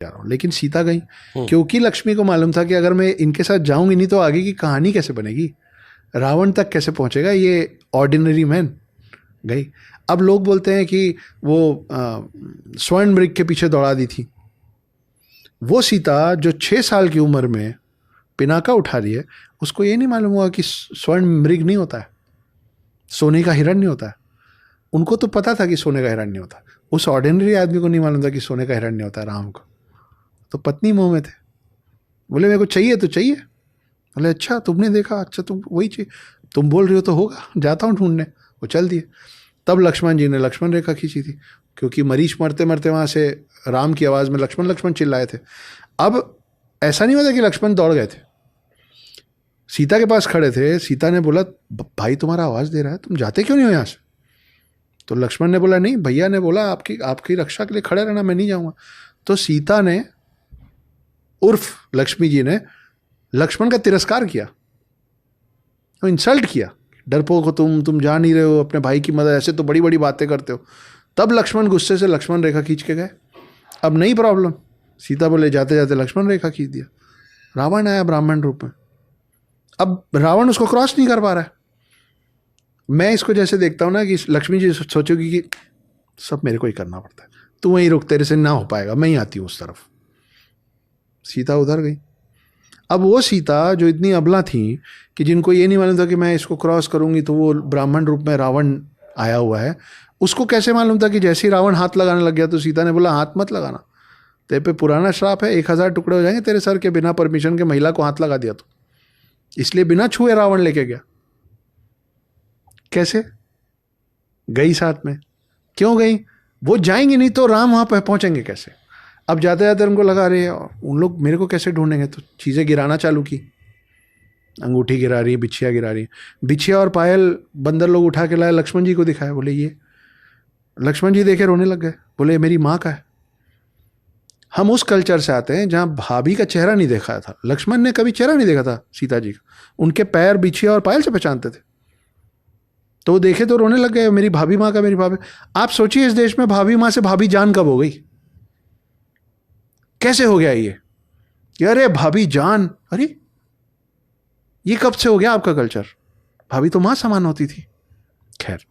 जा रहा हूँ, लेकिन सीता गई क्योंकि लक्ष्मी को मालूम था कि अगर मैं इनके साथ जाऊंगी नहीं तो आगे की कहानी कैसे बनेगी, रावण तक कैसे पहुंचेगा ये ऑर्डिनरी मैन। गई। अब लोग बोलते हैं कि वो स्वर्ण मृग के पीछे दौड़ा दी थी। वो सीता जो 6 साल की उम्र में पिनाका उठा रही है, उसको ये नहीं मालूम हुआ कि स्वर्ण मृग नहीं होता है, सोने का हिरण नहीं होता है। उनको तो पता था कि सोने का हिरण नहीं होता, उस ऑर्डिनरी आदमी को नहीं मालूम था कि सोने का हिरण नहीं होता है राम को। तो पत्नी मोह में थे, बोले मेरे को चाहिए तो चाहिए। बोले अच्छा तुमने देखा, अच्छा तुम वही चाहिए, तुम बोल रहे हो तो होगा, जाता हूँ ढूंढने। वो चल दिए। तब लक्ष्मण जी ने लक्ष्मण रेखा खींची थी, क्योंकि मरीच मरते मरते वहाँ से राम की आवाज़ में लक्ष्मण लक्ष्मण चिल्लाए थे। अब ऐसा नहीं होता कि लक्ष्मण दौड़ गए थे, सीता के पास खड़े थे। सीता ने बोला भाई तुम्हारा आवाज़ दे रहा है, तुम जाते क्यों नहीं हो यहाँ से? तो लक्ष्मण ने बोला नहीं, भैया ने बोला आपकी रक्षा के लिए खड़े रहना, मैं नहीं जाऊँगा। तो सीता ने उर्फ लक्ष्मी जी ने लक्ष्मण का तिरस्कार किया, तो इंसल्ट किया, डरपोक हो तुम जा नहीं रहे हो अपने भाई की मदद, ऐसे तो बड़ी बड़ी बातें करते हो। तब लक्ष्मण गुस्से से लक्ष्मण रेखा खींच के गए। अब नई प्रॉब्लम, सीता बोले जाते जाते लक्ष्मण रेखा खींच दिया। रावण आया ब्राह्मण रूप में। अब रावण उसको क्रॉस नहीं कर पा रहा है। मैं इसको जैसे देखता हूँ ना कि लक्ष्मी जी सोचोगी कि सब मेरे को ही करना पड़ता है, तू वहीं रुक, तेरे से ना हो पाएगा, मैं ही आती हूँ उस तरफ। सीता उधर गई। अब वो सीता जो इतनी अबला थी कि जिनको ये नहीं मालूम था कि मैं इसको क्रॉस करूंगी तो वो ब्राह्मण रूप में रावण आया हुआ है, उसको कैसे मालूम था कि जैसे ही रावण हाथ लगाने लग गया तो सीता ने बोला हाथ मत लगाना, तेरे पे पुराना श्राप है, 1000 टुकड़े हो जाएंगे तेरे सर के, बिना परमिशन के महिला को हाथ लगा दिया तो। इसलिए बिना छुए रावण लेके गया। कैसे गई साथ में? क्यों गई? वो जाएंगे नहीं तो राम वहां पर पहुंचेंगे कैसे? अब जाते जाते उनको लगा रहे उन लोग मेरे को कैसे ढूंढेंगे, तो चीज़ें गिराना चालू की। अंगूठी गिरा रही है, बिछिया गिरा रही है। बिछिया और पायल बंदर लोग उठा के लाए, लक्ष्मण जी को दिखाया, बोले ये। लक्ष्मण जी देखे रोने लग गए, बोले मेरी माँ का है। हम उस कल्चर से आते हैं जहाँ भाभी का चेहरा नहीं देखा था, लक्ष्मण ने कभी चेहरा नहीं देखा था सीता जी का, उनके पैर बिछिया और पायल से पहचानते थे। तो वो देखे तो रोने लग गए, मेरी भाभी माँ का, मेरी भाभी। आप सोचिए इस देश में भाभी माँ से भाभी जान कब हो गई? कैसे हो गया ये कि अरे भाभी जान, अरे ये कब से हो गया आपका कल्चर? भाभी तो मां समान होती थी। खैर,